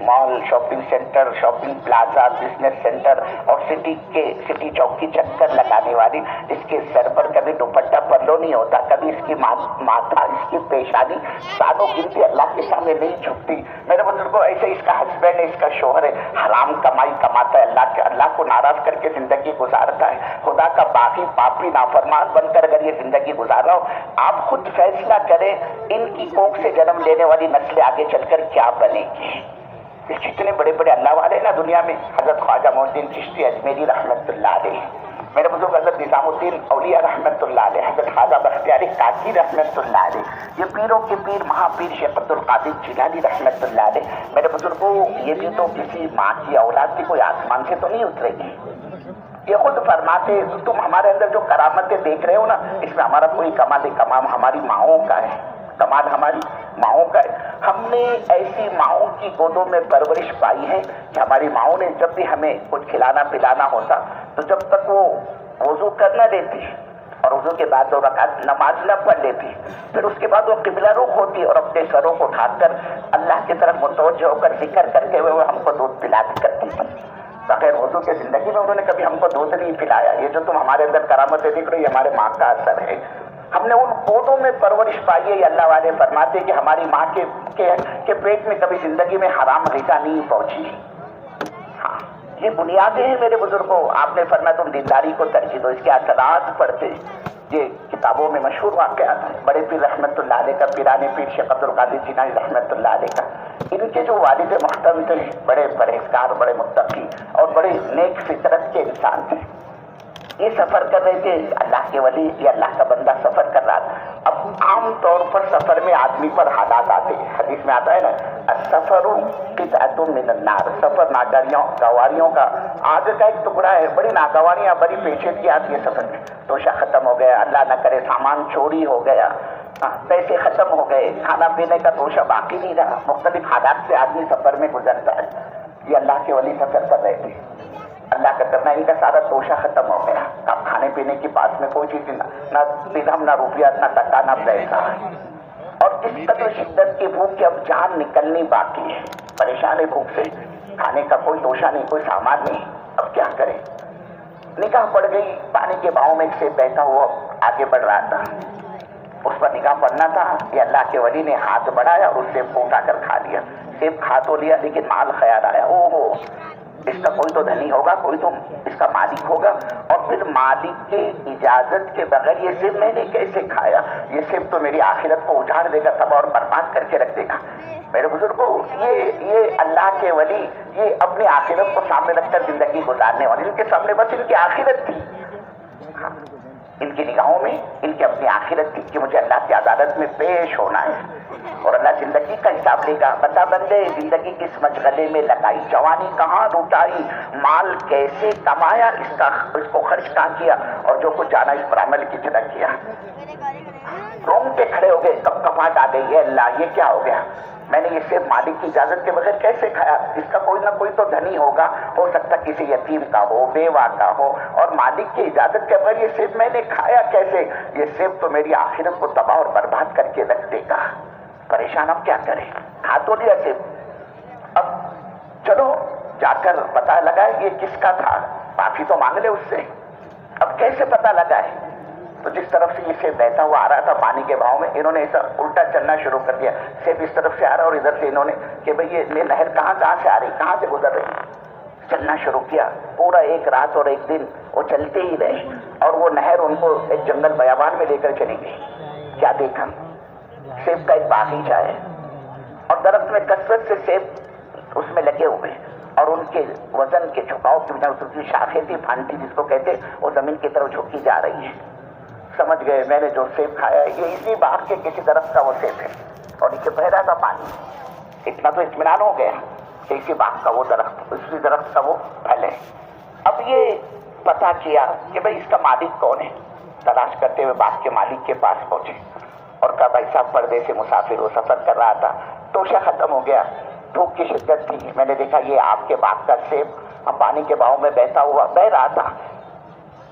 مال، shopping centre, shopping plaza, business centre اور city Chowk کی چکر لگانے والی، اس کے سر پر کبھی دوپٹہ پلو نہیں ہوتا، کبھی اس کی ماتھا، اس کی پیشانی سالوں گنتی اللہ کے سامنے نہیں جھکتی. میرے بزرگوں ایسے اس کا ہسبینڈ ہے، اس کا شوہر ہے، حرام کمائی کماتا ہے، اللہ کو ناراض کر کے زندگی گزارتا ہے، خدا کا باقی پاپی نافرمان بن کر اگر یہ زندگی گزار رہا ہو. آپ خود فیصلہ کریں ان کی کوکھ سے جنم لینے والی نسلیں آگے چل کر کیا بنے گی. یہ جتنے بڑے بڑے اللہ والے نا دنیا میں، حضرت خواجہ معین الدین چشتی اجمیری رحمت اللہ علیہ، میرے بزرگ حضرت نظام الدین اولیاء رحمت اللہ علیہ، حضرت خواجہ بختیاری کاکی رحمت اللہ علیہ، یہ پیروں کے پیر مہا پیر شیخ عبد القادر جیلانی رحمت اللہ علیہ. میرے بزرگوں یہ بھی تو کسی ماں کی اولاد کی کوئی آسمان سے تو نہیں اترے گی. یہ خود فرماتے تم ہمارے اندر جو کرامتیں دیکھ رہے ہو نا، اس میں ہمارا کوئی کمال کمام ہماری ماؤں کا ہے، کمال ہماری ماؤں کا ہے. ہم نے ایسی ماؤں کی گودوں میں پرورش پائی ہے کہ ہماری ماؤں نے جب بھی ہمیں کچھ کھلانا پلانا ہوتا تو جب تک وہ وضو کرنا دیتی اور وضو کے بعد 2 رکعت نماز نہ پڑھ لیتی، پھر اس کے بعد وہ قبلہ رخ ہوتی اور اپنے سروں کو اٹھا کر اللہ کی طرف متوجہ ہو کر ذکر کر کے وہ ہم کو دودھ پلاتی کرتی تھی. بغیر وضو کے زندگی میں انہوں نے کبھی ہم کو دودھ نہیں پلایا. یہ جو تم ہمارے اندر کرامتیں دیکھ رہے ہو یہ ہمارے ماں کا اثر ہے. ہم نے ان پودوں میں پرورش پائی ہے. یہ اللہ والے فرماتے کہ ہماری ماں کے پیٹ میں کبھی زندگی میں حرام غذا نہیں پہنچی. ہاں یہ بنیادیں ہیں میرے بزرگوں. آپ نے فرمایا تم دینداری کو ترجیح دو، اس کے اثرات پڑھتے. یہ کتابوں میں مشہور واقعات ہیں. بڑے پیر رحمت اللہ علیہ کا، پیرانے پیر شیخ عبد القادر جیلانی رحمت اللہ علیہ کا، ان کے جو والد محترم تھے بڑے پرہیزگار، بڑے متقی اور بڑے نیک فطرت کے انسان تھے. یہ سفر کر رہے تھے، اللہ کے ولی، یہ اللہ کا بندہ سفر کر رہا تھا. اب عام طور پر سفر میں آدمی پر حالات آتے ہیں. حدیث میں آتا ہے نا السفر قطعۃ من النار، سفر ناگواریوں کا آگ کا ایک ٹکڑا ہے. بڑی ناگواریاں، بڑی پیچیدگی آتی ہے سفر میں. توشہ ختم ہو گیا، اللہ نہ کرے سامان چوری ہو گیا، پیسے ختم ہو گئے، کھانا پینے کا توشہ باقی نہیں رہا. مختلف حالات سے آدمی سفر میں گزرتا ہے. یہ اللہ کے ولی سفر کر رہے تھے. اللہ کا کرنا ان کا سارا توشہ ختم ہو گیا. اب کھانے پینے کی بات میں کوئی چیز نہ درہم، نہ روپیہ، نہ ٹکا، نہ پیسہ. اور اس قدر شدت کی بھوک کہ اب جان نکلنی باقی ہے. پریشان ہے بھوک سے، کھانے کا کوئی توشہ نہیں، کوئی سامان نہیں. اب کیا کرے؟ نگاہ پڑ گئی پانی کے بہاؤ میں، ایک سیب بیٹھا ہوا آگے بڑھ رہا تھا. اس پر نگاہ پڑنا تھا. یہ اللہ کے ولی نے ہاتھ بڑھایا اور اس سیب کو اٹھا کر کھا لیا. سیب کھا تو لیا لیکن مال خیال آیا، او ہو اس کا کوئی تو دھنی ہوگا، کوئی تو اس کا مالک ہوگا. اور پھر مالک کی اجازت کے بغیر یہ سیب میں نے کیسے کھایا؟ یہ سیب تو میری آخرت کو اجاڑ دے گا، تباہ اور برباد کر کے رکھ دے گا. میرے بزرگوں یہ اللہ کے ولی، یہ اپنی آخرت کو سامنے رکھ کر زندگی گزارنے والے، ان کے سامنے بس ان کی آخرت تھی. ان کی نگاہوں میں ان کی اپنی آخرت تھی کہ مجھے اللہ کی عدالت میں پیش ہونا ہے اور اللہ زندگی کا حساب لے گا. بتا بندے زندگی کس مشغلے میں لگائی، جوانی کہاں لوٹائی، مال کیسے کمایا، اس کو خرچ کہاں کیا، اور جو کچھ جانا اس پر عمل کی طرح کیا. رونگٹے کھڑے ہو گئے، کب کپاٹ آ گئی. اللہ یہ کیا ہو گیا؟ میں نے یہ صرف مالک کی اجازت کے بغیر کیسے کھایا؟ اس کا کوئی نہ کوئی تو دھنی ہوگا، ہو سکتا کسی یتیم کا ہو، بیوہ کا ہو، اور مالک کی اجازت کے بغیر یہ سیب میں نے کھایا کیسے؟ یہ سیب تو میری آخرت کو تباہ اور برباد کر کے رکھ دے گا. پریشان اب کیا کرے؟ کھا تو لیا سیب، اب چلو جا کر پتہ لگائے یہ کس کا تھا، معافی تو مانگ لے اس سے. اب کیسے پتہ لگائے؟ تو جس طرف سے یہ سیب بہتا ہوا آ رہا تھا پانی کے بہاؤ میں، انہوں نے ایسا الٹا چلنا شروع کر دیا. سیب اس طرف سے آ رہا اور ادھر سے انہوں نے کہ بھئی یہ نہر کہاں سے آ رہی، کہاں سے گزر رہی. چلنا شروع کیا. پورا ایک رات اور ایک دن وہ چلتے ہی رہے اور وہ نہر ان کو ایک جنگل بیابان میں لے کر چلی گئی. کیا دیکھا؟ سیب کا ایک باغیچہ ہے اور درخت میں کثرت سے سیب اس میں لگے ہوئے اور ان کے وزن کے جھکاؤ کی وجہ سے شاخیں تھی، پھانٹی جس کو کہتے، وہ زمین کی طرف جھکی جا رہی ہے. سمجھ گئے میں نے جو سیب کھایا یہ اسی باغ کے کسی درخت کا وہ سیب ہے اور نیچے بہ رہا تھا پانی. اتنا تو اطمینان ہو گیا کہ اسی باغ کا وہ درخت، اسی درخت کا وہ پھل ہے. اب یہ پتا کیا کہ بھئی اس کا مالک کون ہے. تلاش کرتے ہوئے باغ کے مالک کے پاس پہنچے اور کہا بھائی صاحب پردے سے مسافر ہو، سفر کر رہا تھا، توشہ ختم ہو گیا، دھوپ کی شدت تھی، میں نے دیکھا یہ آپ کے باغ کا سیب پانی کے بہاؤ میں بہتا ہوا بہ رہا تھا.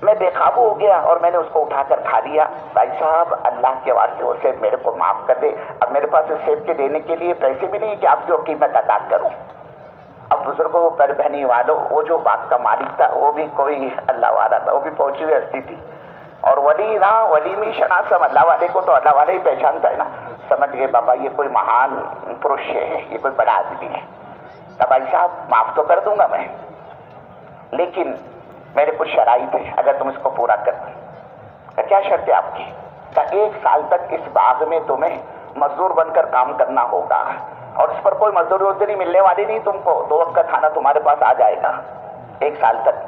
میں بے قابو ہو گیا اور میں نے اس کو اٹھا کر کھا لیا. بھائی صاحب اللہ کے واسطے وہ سیب میرے کو معاف کر دے. اب میرے پاس اس سیب کے دینے کے لیے پیسے بھی نہیں کہ آپ جو قیمت ادا کروں. اب بزرگوں پر بہنی والوں وہ جو باغ کا مالک تھا وہ بھی کوئی اللہ والا تھا, وہ بھی پہنچی ہوئی ہستی تھی. اور ولی نا ولی میں شناسم, اللہ والے کو تو اللہ والے ہی پہچانتا ہے نا. سمجھ گئے بابا یہ کوئی مہان پروش ہے, یہ کوئی بڑا آدمی ہے. تب بھائی صاحب معاف تو کر دوں گا میں, لیکن میرے کچھ شرائط ہے, اگر تم اس کو پورا کر دو. کیا شرط ہے آپ کی؟ کہ 1 سال تک اس باغ میں تمہیں مزدور بن کر کام کرنا ہوگا, اور اس پر کوئی مزدوری نہیں ملنے والی نہیں تم کو. 2 وقت کا کھانا تمہارے پاس آ جائے گا 1 سال تک.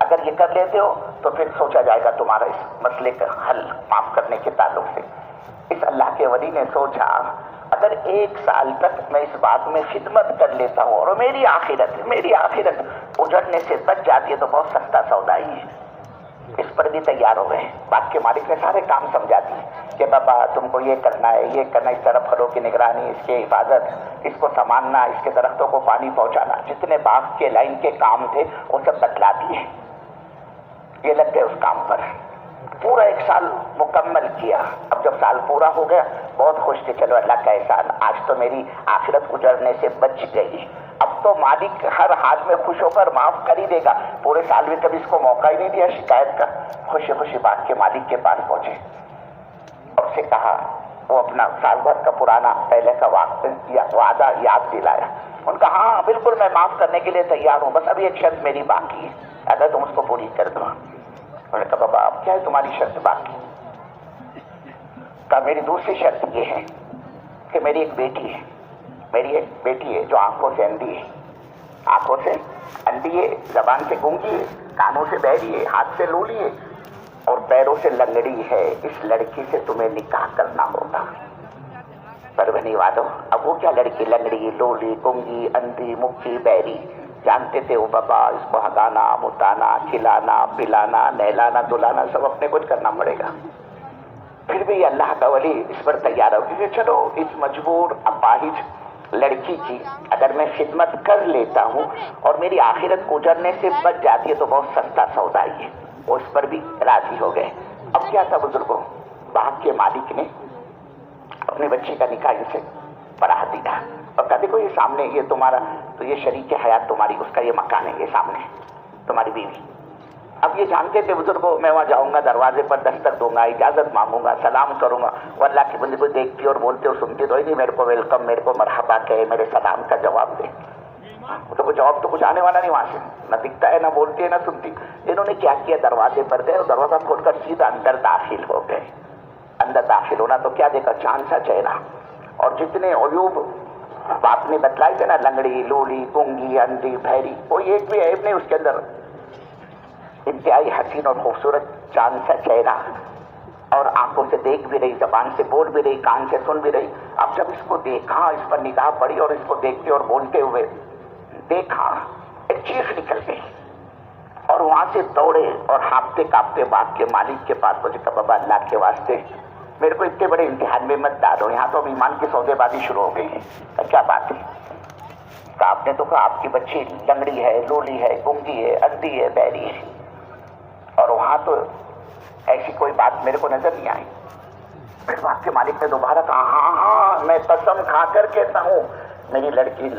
اگر یہ کر لیتے ہو تو پھر سوچا جائے گا تمہارا اس مسئلے کا حل معاف کرنے کے تعلق سے. اس اللہ کے ولی نے سوچا اگر 1 سال تک میں اس بات میں خدمت کر لیتا ہوں اور میری آخرت اجڑنے سے بچ جاتی ہے تو بہت سستا سودا ہی ہے. اس پر بھی تیار ہو گئے. باغ کے مالک نے سارے کام سمجھا دیے کہ بابا تم کو یہ کرنا ہے, یہ کرنا, اس طرح پھلوں کی نگرانی, اس کی حفاظت, اس کو سنبھالنا, اس کے درختوں کو پانی پہنچانا, جتنے باغ کے لائن کے کام تھے وہ سب بتلا دیے. یہ لگ گئے اس کام پر. پورا 1 سال مکمل کیا. اب جب سال پورا ہو گیا بہت خوش تھے, چلو اللہ کا احسان, آج تو میری آخرت گزرنے سے بچ گئی. اب تو مالک ہر حال میں خوش ہو کر معاف کر ہی دے گا. پورے سال میں کبھی اس کو موقع ہی نہیں دیا شکایت کا. خوشی خوشی باغ کے مالک کے پاس پہنچے اور اسے کہا, وہ اپنا سال بھر کا پرانا پہلے کا وعدہ یاد دلایا. ان کا ہاں بالکل میں معاف کرنے کے لیے تیار ہوں, بس ابھی ایک شرط میری باقی ہے, اگر تم اس کو پوری کر دو. انہوں نے کہا بابا اب کیا ہے تمہاری شرط باقی؟ کہا میری دوسری شرط یہ ہے کہ میری ایک بیٹی ہے جو آنکھوں سے اندھی ہے. آنکھوں سے اندھی ہے, زبان سے گونگی ہے, کانوں سے بہری ہے, ہاتھ سے لولی ہے اور پیروں سے لنگڑی ہے. اس لڑکی سے تمہیں نکاح کرنا ہوگا. پر بنی والو, اب وہ کیا لڑکی لنگڑی, لولی, گونگی, اندھی, مکھی, بہری, جانتے تھے وہ بابا اس کو ہگانا, متانا, کھلانا, پلانا, نہلانا, دلانا سب اپنے کچھ کرنا پڑے گا. پھر بھی اللہ کا ولی اس پر تیار ہو کہ چلو اس مجبور اپاہج لڑکی کی اگر میں خدمت کر لیتا ہوں اور میری آخرت گزرنے سے بچ جاتی ہے تو بہت سستا سودا ہی ہے. وہ اس پر بھی راضی ہو گئے. اب کیا تھا بزرگوں, باغ کے مالک نے اپنی بچی کا نکاح ان سے پڑھا دیا اور کہا دیکھو یہ سامنے یہ تمہارا تو یہ شریک حیات تمہاری, اس کا یہ مکان ہے, یہ سامنے تمہاری بیوی. اب یہ جانتے تھے بزرگوں میں وہاں جاؤں گا, دروازے پر دستک دوں گا, اجازت مانگوں گا, سلام کروں گا, وہ اللہ کے بندے کو دیکھتی اور بولتے اور سنتی تو نہیں, میرے کو ویلکم, میرے کو مرحبا کہے, میرے سلام کا جواب دے. تو وہ جواب تو کچھ آنے والا نہیں وہاں سے, نہ دکھتا ہے, نہ بولتی ہے, نہ سنتی. انہوں نے کیا کیا, دروازے پر گئے اور دروازہ کھول کر سیدھا اندر داخل ہو گئے. اندر داخل ہونا تو کیا دیکھا, چاند سا چہرہ اور جتنے عیوب باپ نے بتلائی تھے نا, لنگڑی, لولی, گونگی, اندھی, بہری, کوئی ایک بھی عیب نہیں اس کے اندر. انتہائی حسین اور خوبصورت چاند سا چہرہ, اور آنکھوں سے دیکھ بھی رہی, زبان سے بول بھی رہی, کان سے سن بھی رہی. اب جب اس کو دیکھا, اس پر نگاہ پڑی اور اس کو دیکھتے اور بولتے ہوئے دیکھا, ایک چیخ نکل گئی اور وہاں سے دوڑے اور ہانپتے کانپتے باغ کے مالک کے پاس پہنچے. کہ بابا اللہ کے واسطے میرے کو اتنے بڑے امتحان میں مت ڈالو, یہاں تو اب ایمان کی سودے بازی شروع ہو گئی ہے. کیا بات ہے؟ کہ آپ نے تو کہا آپ کی بچی لنگڑی ہے, لولی ہے, گونگی ہے, اندھی ہے, بہری ہے, اور وہاں تو ایسی کوئی بات میرے کو نظر نہیں آئی. پھر باغ کے مالک نے دوبارہ کہا ہاں ہاں میں قسم کھا کر کہتا ہوں میری لڑکی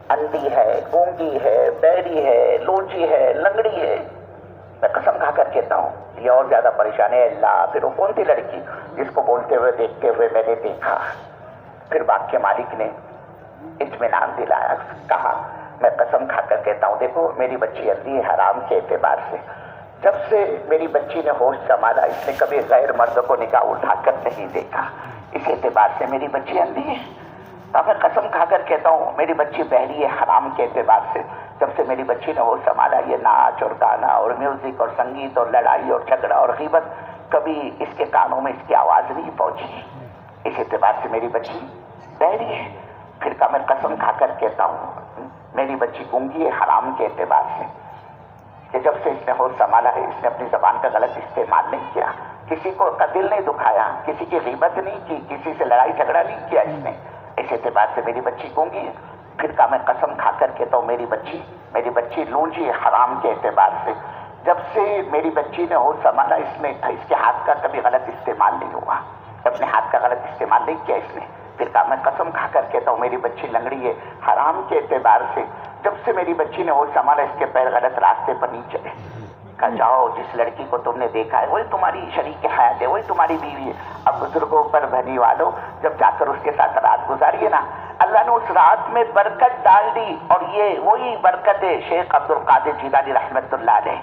اندھی ہے, گونگی ہے, بہری ہے, لوچی ہے, لنگڑی ہے, میں قسم کھا کر کہتا ہوں. یہ اور زیادہ پریشان ہے. اللہ, پھر وہ کون تھی لڑکی جس کو بولتے ہوئے دیکھتے ہوئے میں نے دیکھا؟ پھر باغ کے مالک نے اطمینان دلایا, کہا میں قسم کھا کر کہتا ہوں دیکھو میری بچی اندھی ہے حرام کے اعتبار سے. جب سے میری بچی نے ہوش سنبھالا اس نے کبھی غیر مرد کو نگاہ اٹھا کر نہیں دیکھا, اس اعتبار سے میری بچی اندھی ہے. تو میں قسم کھا کر کہتا ہوں میری بچی بہری ہے حرام کے اعتبار سے. جب سے میری بچی نے ہوش سنبھالا یہ ناچ اور گانا اور میوزک اور سنگیت اور لڑائی اور جھگڑا اور غیبت کبھی اس کے کانوں میں اس کی آواز نہیں پہنچی. اس اعتبار سے میری بچی بہری ہے. پھر کہا میں قسم کھا کر کہتا ہوں میری بچی گونگی ہے حرام کے اعتبار سے کہ جب سے اس نے ہوش سنبھالا ہے اس نے اپنی زبان کا غلط استعمال نہیں کیا, کسی کو کا دل نہیں دکھایا, کسی کی غیبت نہیں کی, کسی سے لڑائی جھگڑا نہیں کیا اس نے. اس اعتبار سے میری بچی گونگی ہے. پھر کہا میں قسم کھا کر کہتا ہوں میری بچی لونجی ہے حرام کے اعتبار سے جب سے میری بچی نے ہوش سنبھالا اس کے ہاتھ کا کبھی غلط استعمال نہیں ہوا، اپنے ہاتھ کا غلط استعمال نہیں کیا اس نے۔ پھر کہا میں قسم کھا کر کہتا ہوں میری بچی لنگڑی ہے، حرام کے اعتبار سے جب سے میری بچی نے ہوش سنبھالا اس کے پیر غلط راستے پر نہیں چلے۔ کہا جاؤ جس لڑکی کو تم نے دیکھا ہے وہی تمہاری شریک حیات ہے، وہی تمہاری بیوی ہے۔ اب بزرگوں پر بھنی والوں جب جا کر اس کے ساتھ رات گزاریے نا، اللہ نے اس رات میں برکت ڈال دی، اور یہ وہی برکت ہے شیخ عبد القادر جیلانی رحمت اللہ علیہ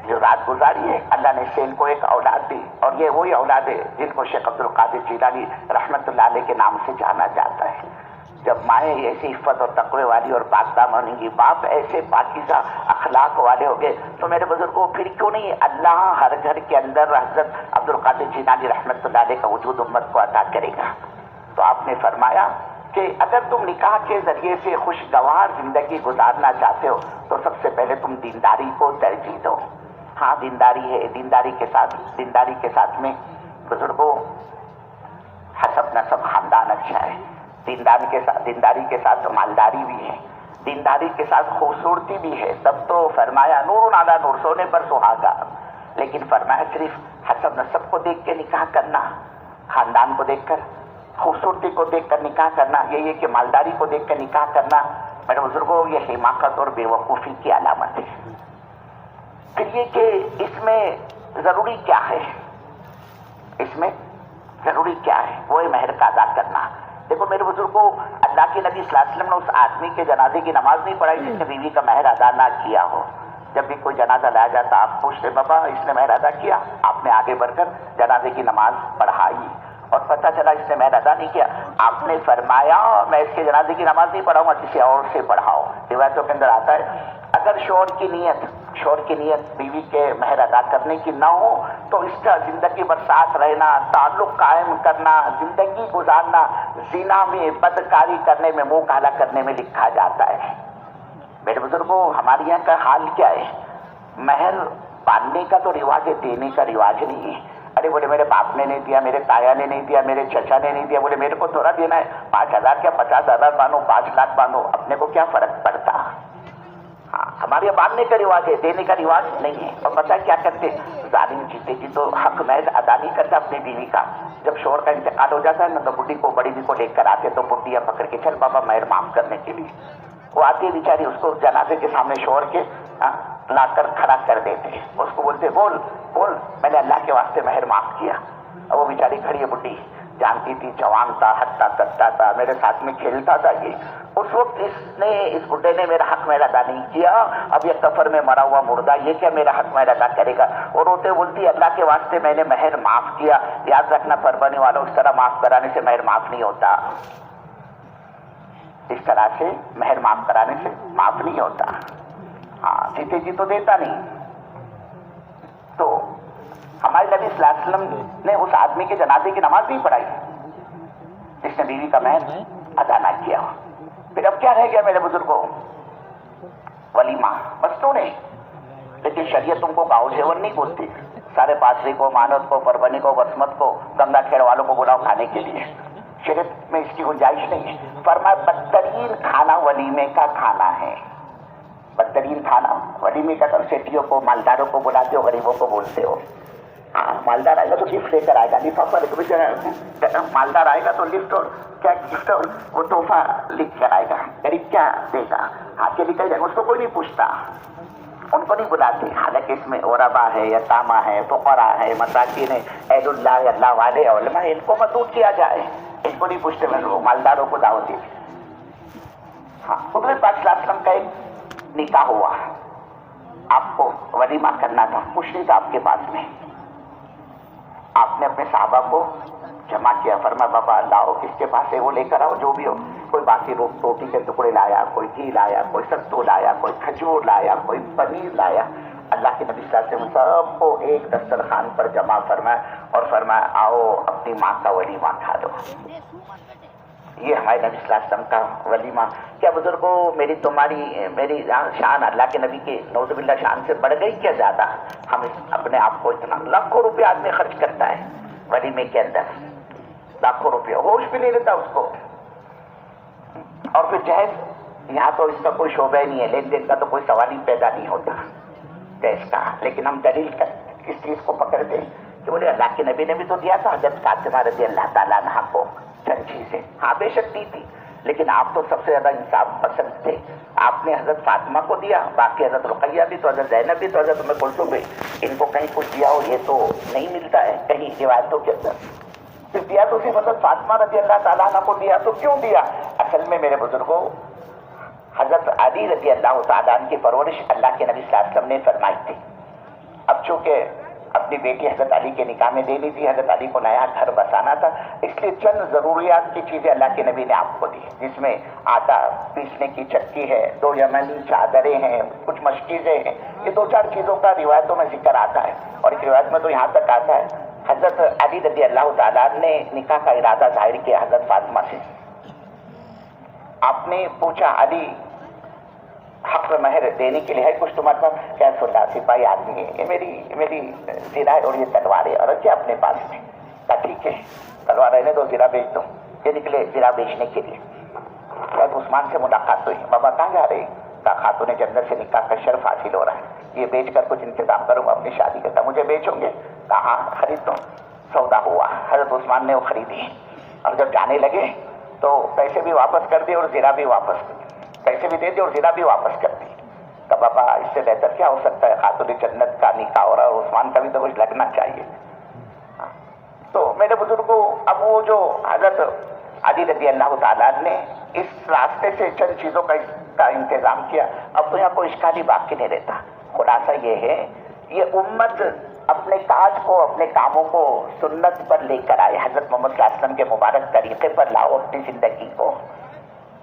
جو رات گزاری ہے، اللہ نے سے ان کو ایک اولاد دی، اور یہ وہی اولاد ہے جن کو شیخ عبد القادر جیلانی رحمت اللہ علیہ کے نام سے جانا جاتا ہے۔ جب مائیں ایسی عفت اور تقوی والی اور پاکدامن ہوں گی، باپ ایسے پاکیزہ اخلاق والے ہو گئے، تو میرے بزرگوں پھر کیوں نہیں اللہ ہر گھر کے اندر حضرت عبد القادر جیلانی رحمت اللہ علیہ کا وجود امت کو عطا کرے گا۔ تو آپ نے فرمایا کہ اگر تم نکاح کے ذریعے سے خوشگوار زندگی گزارنا چاہتے ہو تو سب سے پہلے تم دینداری کو ترجیح دو۔ ہاں دینداری ہے، دینداری کے ساتھ میں بزرگوں حسب نسب خاندان اچھا ہے، دینداری کے ساتھ مالداری بھی ہے، دینداری کے ساتھ خوبصورتی بھی ہے، تب تو فرمایا نور علی نور، سونے پر سہاگا۔ لیکن فرمایا صرف حسب نسب کو دیکھ کے نکاح کرنا، خاندان کو دیکھ کر، خوبصورتی کو دیکھ کر نکاح کرنا، یہ کہ مالداری کو دیکھ کر نکاح کرنا، میرے بزرگوں یہ حماقت اور بے وقوفی کی علامت ہے۔ پھر یہ کہ اس میں ضروری کیا ہے، اس میں ضروری کیا ہے، وہ مہر کا ادا کرنا۔ دیکھو میرے بزرگوں، اللہ کے نبی صلی اللہ علیہ وسلم نے اس آدمی کے جنازے کی نماز نہیں پڑھائی جس نے بیوی کا مہر ادا نہ کیا ہو۔ جب بھی کوئی جنازہ لایا جاتا آپ پوچھتے بابا اس نے مہر ادا کیا؟ آپ نے آگے بڑھ کر جنازے کی نماز پڑھائی، اور پتہ چلا اس نے مہر ادا نہیں کیا، آپ نے فرمایا میں اس کے جنازے کی نماز نہیں پڑھاؤں گا، کسی اور سے پڑھاؤ۔ روایتوں کے اندر آتا ہے اگر شوہر کی نیت بیوی کے مہر ادا کرنے کی نہ ہو تو اس کا زندگی بھر ساتھ رہنا، تعلق قائم کرنا، زندگی گزارنا زنا میں، بدکاری کرنے میں، منہ کالا کرنے میں لکھا جاتا ہے۔ میرے بزرگوں ہمارے یہاں کا حال کیا ہے، مہر باندھنے کا تو رواج ہے، دینے کا رواج نہیں ہے۔ ارے بولے میرے باپ نے نہیں دیا، میرے تایا نے نہیں دیا، میرے چچا نے نہیں دیا، بولے میرے کو تھوڑا دینا ہے، 5,000 کیا 50,000 باندھو، 5 لاکھ باندھو، اپنے کو کیا فرق پڑتا۔ ہاں ہمارے یہاں باندھنے کا رواج ہے، دینے کا رواج نہیں ہے۔ اور پتہ کیا کرتے ظالم جیتے جی تو حق محض ادا نہیں کرتا اپنی بیوی کا۔ جب شوہر کا انتقال ہو جاتا ہے نا تو بڈی کو، بڑی بھی کو لے کر آتے تو بڈیاں پکڑ کے چل بابا مہر معاف کرنے کے لیے، وہ آتی ہے بیچاری، اس کو جنازے کے سامنے شوہر کے لا کر کھڑا کر دیتے، اس کو بولتے بول میں نے اللہ کے واسطے مہر معاف کیا۔ اور وہ بیچاری کھڑی ہے بڈی، جانتی تھی جوان تھا، ہٹتا کٹتا تھا، میرے ساتھ میں کھیلتا تھا یہ، اس وقت اس بڈے نے میرا حق مہر ادا نہیں کیا، اب یہ سفر میں مرا ہوا مردہ یہ کیا میرا حق مہر ادا کرے گا۔ اور روتے بولتی اللہ کے واسطے میں نے مہر معاف کیا۔ یاد رکھنا فرمانے والوں، اس طرح معاف کرانے سے مہر معاف نہیں ہوتا، اس طرح سے مہر معاف کرانے سے معاف نہیں ہوتا۔ ہاں جیتے جی تو دیتا نہیں۔ تو ہمارے نبی صلی اللہ علیہ وسلم نے اس آدمی کے جنازے کی نماز نہیں پڑھائی جس نے بیوی کا مہر ادا نہ کیا۔ پھر اب کیا رہ گیا میرے بزرگوں، ولیمہ مستور ہے، لیکن شریعت تم کو گاؤ سیون نہیں بولتی۔ سارے پادری کو، مانوت کو، پربنی کو، بسمت کو، گنگا کھیڑ والوں کو بلاؤ کھانے کے لیے، شریعت میں اس کی گنجائش نہیں ہے۔ فرمایا بدترین کھانا ولیمے کا کھانا ہے، بدترین کھانا ولیمے کا۔ تم سیٹیوں کو، مالداروں کو بلاتے ہو، غریبوں کو بولتے ہو۔ مالدار آئے گا تو لفٹ لے کر آئے گا، لفافہ مالدار آئے گا تو لفٹ اور کیا گفٹ اور وہ تحفہ لکھ کر آئے گا، غریب کیا دے گا، ہاتھ کے نکل جائے گا، اس کو کوئی نہیں پوچھتا، ان کو نہیں بلاتے۔ حالانکہ اس میں غربا ہے، یتامہ ہے، فقراء ہے، مساکین ہے، اہل اللہ، اللہ والے علماء، ان کو مدعو کیا جائے، ان کو نہیں پوچھتے، میں مالداروں کو دعوت دی۔ ہاں حضور پاک صلی اللہ علیہ وسلم کا ایک نکاح ہوا، آپ کو ولیمہ کرنا تھا، کچھ نہیں تھا آپ کے پاس میں، آپ نے اپنے صحابہ کو جمع کیا، فرمایا بابا لاؤ کس کے پاس ہے وہ لے کر آؤ، جو بھی ہو، کوئی باقی روٹی کے ٹکڑے لایا، کوئی گھی لایا، کوئی ستو لایا، کوئی کھجور لایا، کوئی پنیر لایا۔ اللہ کے نبی صلی اللہ علیہ وسلم سب کو ایک دسترخوان پر جمع فرمایا اور فرمایا آؤ اپنی ماں کا ولیمہ کھا دو۔ یہ ہمارے نبی صلی اللہ علیہ وسلم کا ولیمہ۔ کیا بزرگوں میری شان اللہ کے نبی کے نعوذ باللہ شان سے بڑھ گئی کیا زیادہ؟ ہم اپنے آپ کو اتنا لاکھوں روپے آدمی خرچ کرتا ہے ولیمے کے اندر، لاکھوں روپے، ہوش بھی نہیں لیتا اس کو۔ اور پھر جہیز، یہاں تو اس کا کوئی شعبہ نہیں ہے، لین دین کا تو کوئی سوال ہی پیدا نہیں ہوتا۔ جیس کہا، لیکن ہم دلیل کس چیز کو پکڑتے ہیں کہ بولے اللہ کے نبی نے بھی تو دیا تھا حضرت فاطمہ رضی اللہ تعالیٰ عنہ کو چند چیزیں. ہاں بے شک دی تھی، لیکن آپ تو سب سے زیادہ انصاف پسند تھے. آپ نے حضرت فاطمہ کو دیا، باقی حضرت رقیہ بھی تو، حضرت زینب بھی تو، حضرت ام کلثوم بھی، ان کو کہیں کچھ دیا ہو یہ تو نہیں ملتا ہے کہیں روایتوں کے اندر. پھر دیا تو صرف حضرت فاطمہ رضی اللہ تعالیٰ عنہ کو دیا، تو کیوں دیا؟ اصل میں میرے بزرگوں حضرت علی رضی اللہ تعالیٰ عنہ کی پرورش اللہ کے نبی صلی اللہ علیہ وسلم نے فرمائی تھی. اب چونکہ اپنی بیٹی حضرت علی کے نکاح میں دینی تھی، حضرت علی کو نیا گھر بسانا تھا، اس لیے چند ضروریات کی چیزیں اللہ کے نبی نے آپ کو دی، جس میں آٹا پیسنے کی چکی ہے، 2 یمنی چادریں ہیں، کچھ مشکیزیں ہیں. یہ 2-4 چیزوں کا روایتوں میں ذکر آتا ہے، اور ایک روایت میں تو یہاں تک آتا ہے حضرت علی رضی اللہ تعالیٰ نے نکاح کا ارادہ ظاہر کیا حضرت فاطمہ سے. آپ نے پوچھا علی حق مہر دینے کے لیے ہے کچھ تمہارے پاس؟ کیا اللہ سپاہی آدمی ہے، یہ میری زیرہ ہے اور یہ تلوار ہے، اور کیا اپنے پاس میں؟ کہا ٹھیک ہے تلوار رہنے دو، زیرہ بیچ دو. یہ نکلے زیرہ بیچنے کے لیے. حضرت عثمان سے ملاقات ہوئی، بابا کہاں جا رہے؟ کہا خاتون جنت سے نکاح کا شرف حاصل ہو رہا ہے، یہ بیچ کر کچھ انتظام کروں گا اپنی شادی کا. مجھے بیچوں گے؟ کہا ہاں خرید دو. سودا ہوا، حضرت عثمان نے وہ خریدی، اور جب جانے لگے تو پیسے بھی واپس کر دیے اور زیرہ بھی واپس کر دی، پیسے بھی دے دی اور زیرہ بھی واپس کر دی. تو بابا اس سے بہتر کیا ہو سکتا ہے، خاتون جنت کا نکاح ہو رہا ہے اور عثمان کا بھی تو کچھ لگنا چاہیے. تو میرے بزرگوں اب وہ جو حضرت علی رضی اللہ تعالیٰ نے اس راستے سے چند چیزوں کا انتظام کیا. اب تو یہاں کوئی اشکال ہی باقی نہیں رہتا. خلاصہ یہ ہے، یہ امت اپنے کاج کو، اپنے کاموں کو سنت پر لے کر آئے، حضرت محمد صلی اللہ علیہ وسلم کے مبارک طریقے پر لاؤ اپنی زندگی کو.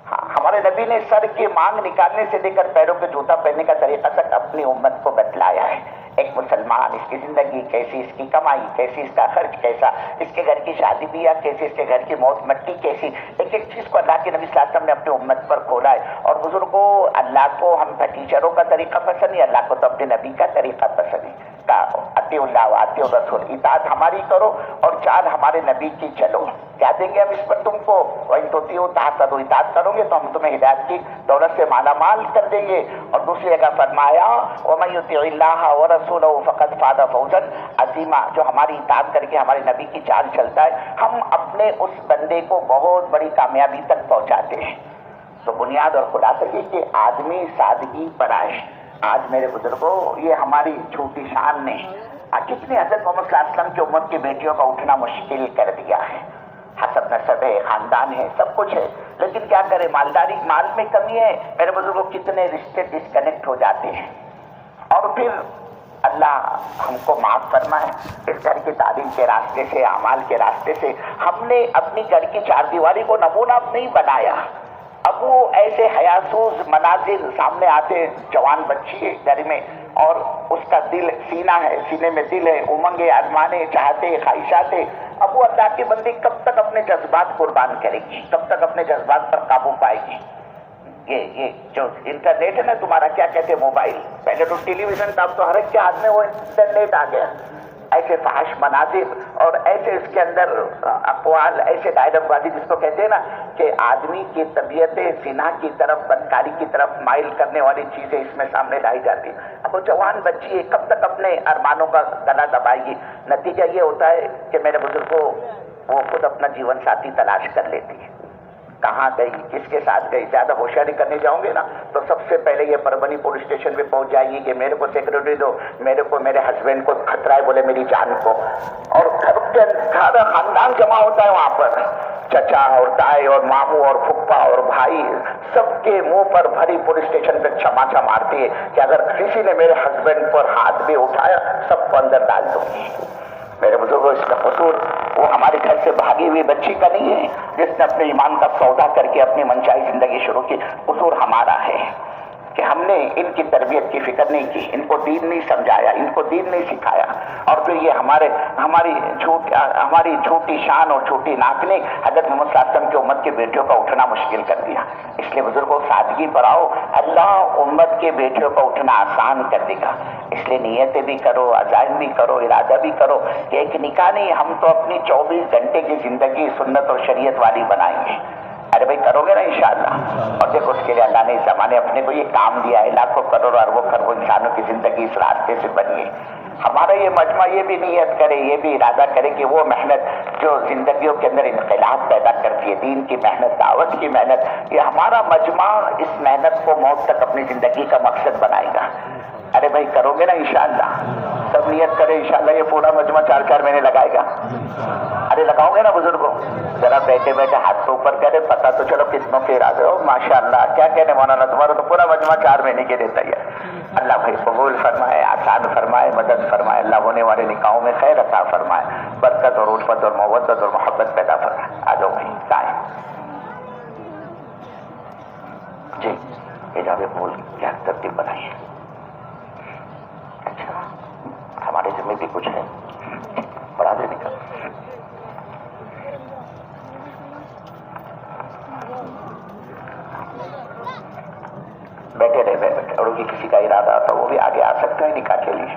ہمارے نبی نے سر کی مانگ نکالنے سے لے کر پیروں کے جوتا پہننے کا طریقہ تک اپنی امت کو بتلایا ہے. ایک مسلمان، اس کی زندگی کیسی، اس کی کمائی کیسی، اس کا خرچ کیسا، اس کے گھر کی شادی بیاہ کیسی، اس کے گھر کی موت مٹی کیسی، ایک ایک چیز کو اللہ کے نبی صلی اللہ علیہ وسلم نے اپنی امت پر کھولا ہے. اور بزرگوں اللہ کو ہم ٹیچروں کا طریقہ پسند ہے، اللہ کو تو اپنے نبی کا طریقہ پسند ہے. اطیع اللہ و اطیع الرسول، اطاعت ہماری کرو اور چال ہمارے نبی کی چلو. کیا دیں گے ہم اس پر تم کو؟ وَإِن تُطِيعُوا تَهْتَدُوا، اطاعت کرو گے تو ہم تمہیں ہدایت کی دولت سے مالا مال کر دیں گے. اور دوسری جگہ فرمایا وَمَن يُطِعِ اللَّهَ وَرَسُولَهُ فَقَدْ فَازَ فَوْزًا عَظِيمًا، جو ہماری اطاعت کر کے ہمارے نبی کی چال چلتا ہے ہم اپنے اس بندے کو بہت بڑی کامیابی تک پہنچاتے ہیں. تو بنیاد اور خلاصہ یہ کہ آدمی سادگی پر آئے. آج میرے بزرگوں یہ ہماری چھوٹی شان نے کتنے حضرت محمد صلی اللہ علیہ وسلم کی امت کی بیٹیوں کا اٹھنا مشکل کر دیا ہے. حسب نسب ہے، خاندان ہے، سب کچھ ہے، لیکن کیا کرے، مالداری، مال میں کمی ہے. میرے بزرگوں کتنے رشتے ڈسکنیکٹ ہو جاتے ہیں. اور پھر اللہ ہم کو معاف فرمائے، اس گھر کی تعلیم کے راستے سے، اعمال کے راستے سے ہم نے اپنی گھر کی چار دیواری کو نمونہ نہیں بنایا. اب وہ ایسے حیاسوز مناظر سامنے آتے، جوان بچی ہے گھر میں اور اس کا دل سینہ ہے، سینے میں دل ہے، امنگیں، ارمانے، چاہتے، خواہشات ہے. اب وہ اللہ کی بندی کب تک اپنے جذبات قربان کرے گی، کب تک اپنے جذبات پر قابو پائے گی؟ یہ جو انٹرنیٹ ہے نا تمہارا، کیا کہتے ہیں، موبائل، پہلے تو ٹیلی ویژن تھا، اب تو ہر ایک کے ہاتھ میں وہ انٹرنیٹ آ گیا. ایسے فحش مناظر اور ایسے اس کے اندر اقوال، ایسے ڈائلاگ بازی جس کو کہتے ہیں نا کہ آدمی کی طبیعت سینہ کی طرف، بدکاری کی طرف مائل کرنے والی چیزیں اس میں سامنے لائی جاتی. اب وہ جوان بچی ہے کب تک اپنے ارمانوں کا گلا دبائے گی؟ نتیجہ یہ ہوتا ہے کہ میرے بزرگوں وہ خود اپنا جیون ساتھی تلاش کر لیتی ہے. کہاں گئی، کس کے ساتھ گئی؟ زیادہ ہوشیاری کرنے جاؤں گے نا تو سب سے پہلے یہ پربنی پولیس اسٹیشن پہ پہنچ جائے گی کہ میرے کو سیکورٹی دو، میرے کو میرے ہسبینڈ کو خطرہ ہے، بولے میری جان کو. اور گھر کے سارا خاندان جمع ہوتا ہے وہاں پر، چچا اور تائی اور ماموں اور پھپھا اور بھائی، سب کے منہ پر بھری پولیس اسٹیشن پہ چھماچا مارتی ہے کہ اگر کسی نے میرے ہسبینڈ پر ہاتھ بھی اٹھایا سب کو اندر ڈال دوں گی. میرے بزرگوں اس کا قصور وہ ہمارے گھر سے بھاگی ہوئی بچی کا نہیں ہے جس نے اپنے ایمان کا سودا کر کے اپنی منچائی زندگی شروع کی. قصور ہمارا ہے کہ ہم نے ان کی تربیت کی فکر نہیں کی، ان کو دین نہیں سمجھایا، ان کو دین نہیں سکھایا. اور پھر یہ ہماری چھوٹی شان اور چھوٹی ناک نے حضرت محمد صلی اللہ علیہ وسلم کی امت کی بیٹیوں کا اٹھنا مشکل کر دیا. اس لیے بزرگوں سادگی پر آؤ، اللہ امت کے بیٹیوں کا اٹھنا آسان کر دے گا. اس لیے نیتیں بھی کرو، عزائم بھی کرو، ارادہ بھی کرو کہ ایک نکاح نہیں، ہم تو اپنی 24 گھنٹے کی زندگی سنت اور شریعت والی بنائیں گے. ارے بھائی کرو گے نا انشاءاللہ. اور دیکھو اس کے لیے اللہ نے اس زمانے اپنے کو یہ کام دیا ہے, لاکھوں کروڑوں اربوں خربوں انسانوں کی زندگی اس راستے سے بنی ہے. ہمارا یہ مجمع یہ بھی نیت کرے, یہ بھی ارادہ کرے کہ وہ محنت جو زندگیوں کے اندر انقلاب پیدا کرتی ہے, دین کی محنت, دعوت کی محنت, یہ ہمارا مجمع اس محنت کو موت تک اپنی زندگی کا مقصد بنائے گا. ارے بھائی کرو گے نا انشاءاللہ, سب نیت کرے انشاءاللہ یہ پورا مجمع 4 مہینے لگائے گا. ارے لگاؤ گے نا بزرگوں, ذرا بیٹھے بیٹھے ہاتھ کو اوپر کرے, پتا تو چلو کتنوں کے ارادے ہو. ماشاءاللہ کیا کہنے مولانا, تمہارا تو پورا مجمع 4 مہینے کے لیے تیار. اللہ بھائی قبول فرمائے, آسان فرمائے, مدد فرمائے. اللہ ہونے والے نکاحوں میں خیر عطا فرمائے, برکت اور الفت اور محبت اور محبت پیدا فرمائے. آ جاؤ بھائی سائیں جی. ایجاب قبول کیا ترتیب بنائیے. اچھا ہمارے ذمہ بھی کچھ ہے, بڑھا دے نکل. بیٹھے رہے بیٹھے, اور بھی کسی کا ارادہ آتا وہ بھی آگے آ سکتا ہے نکاح کے لیے.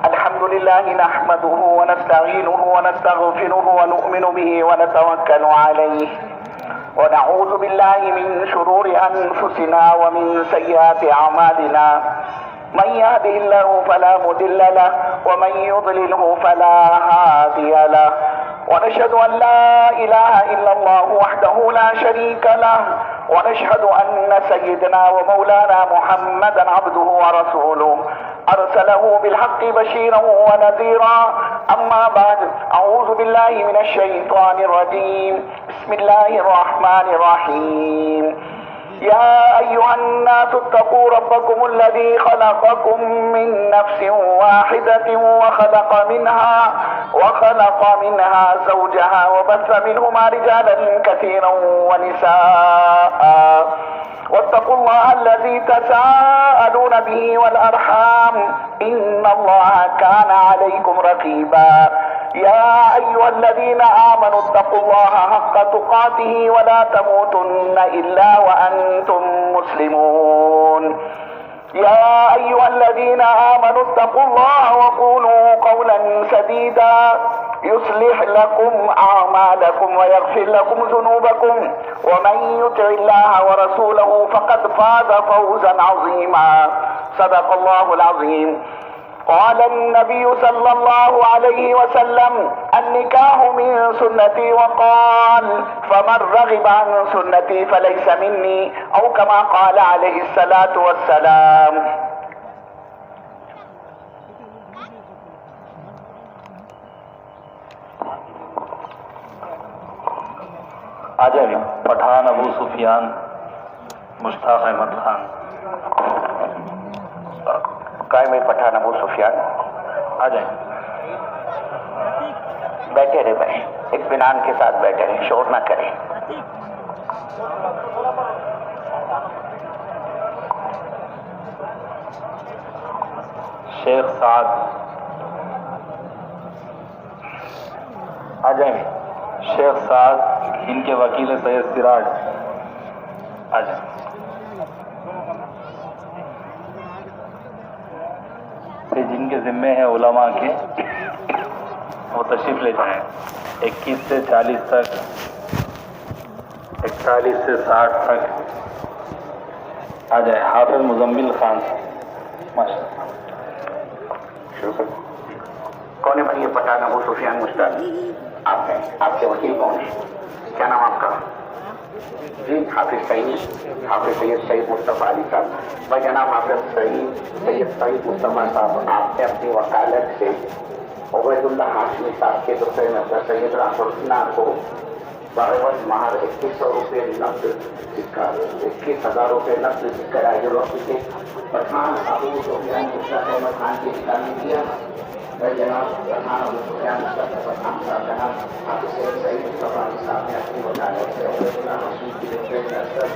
الحمد لله نحمده ونستعينه ونستغفره ونؤمن به ونتوكل عليه ونعوذ بالله من شرور أنفسنا ومن سيئات أعمالنا. من يهده الله فلا مضل له ومن يضلله فلا هادي له. ونشهد أن لا إله إلا الله وحده لا شريك له ونشهد أن سيدنا ومولانا محمدا عبده ورسوله أرسله بالحق بشيرا ونذيرا. أما بعد, أعوذ بالله من الشيطان الرجيم. بسم الله الرحمن الرحيم. يا أيها الناس اتقوا ربكم الذي خلقكم من نفس واحدة وخلق منها زوجها وبث منهما رجالا كثيرا ونساء. واتقوا الله الذي تساءلون به والأرحام إن الله كان عليكم رقيبا. يا أيها الذين آمنوا اتقوا الله حق تقاته ولا تموتن إلا وأنتم مسلمون. يا أيها الذين آمنوا اتقوا الله وقولوا قولا سديدا يصلح لكم أعمالكم ويغفر لكم ذنوبكم ومن يطع الله ورسوله فقد فاز فوزا عظيما. صدق الله العظيم. قال النبي صلى الله عليه وسلم النكاح من سنتي وقال فمن رغب عن سنتي فليس مني أو كما قال عليه الصلاة والسلام. آ جائیں پٹھان ابو سفیان مشتاق احمد خان. قائم پٹھان ابو سفیان آ جائیں. بیٹھے رہے بھائی, اطمینان کے ساتھ بیٹھے رہے, شور نہ کریں. شیخ سعد آ جائیں. شیخ سعد ان کے وکیل سید سراج آ جائیں. جن کے ذمے ہیں علماء کے وہ تشریف لے جائیں. 21 سے 40 تک, 41 سے 60 تک آ جائیں. حافظ مزمل خان ماشاء اللہ. کون ہے بھائی یہ پٹھان ابو سفیان مشتاق؟ آپ ہیں. آپ کے وکیل کون ہیں؟ کیا نام آپ کا؟ جی حافظ سید سعید مصطفیٰ علی صاحب. بھائی جناب حافظ سید سعید مصطفیٰ صاحب, آپ نے اپنی وکالت سے عبید اللہ ہاشمی صاحب کے دوسرے نظر سید رحمۃ کو بروز مہر 2100 روپے نقد سکہ 21,000 روپے نقد سکہ راجر وقت کے پٹھان ابو سفیان مشتاق احمد خان کی نکاح میں دیا. بھائی جناب پٹھان ابو سفیان مشتاق احمد خان جناب حافظ سید سعید مصطفیٰ علی صاحب نے اپنی وکالت سے عبید اللہ ہاشمی کی دوسرے نظر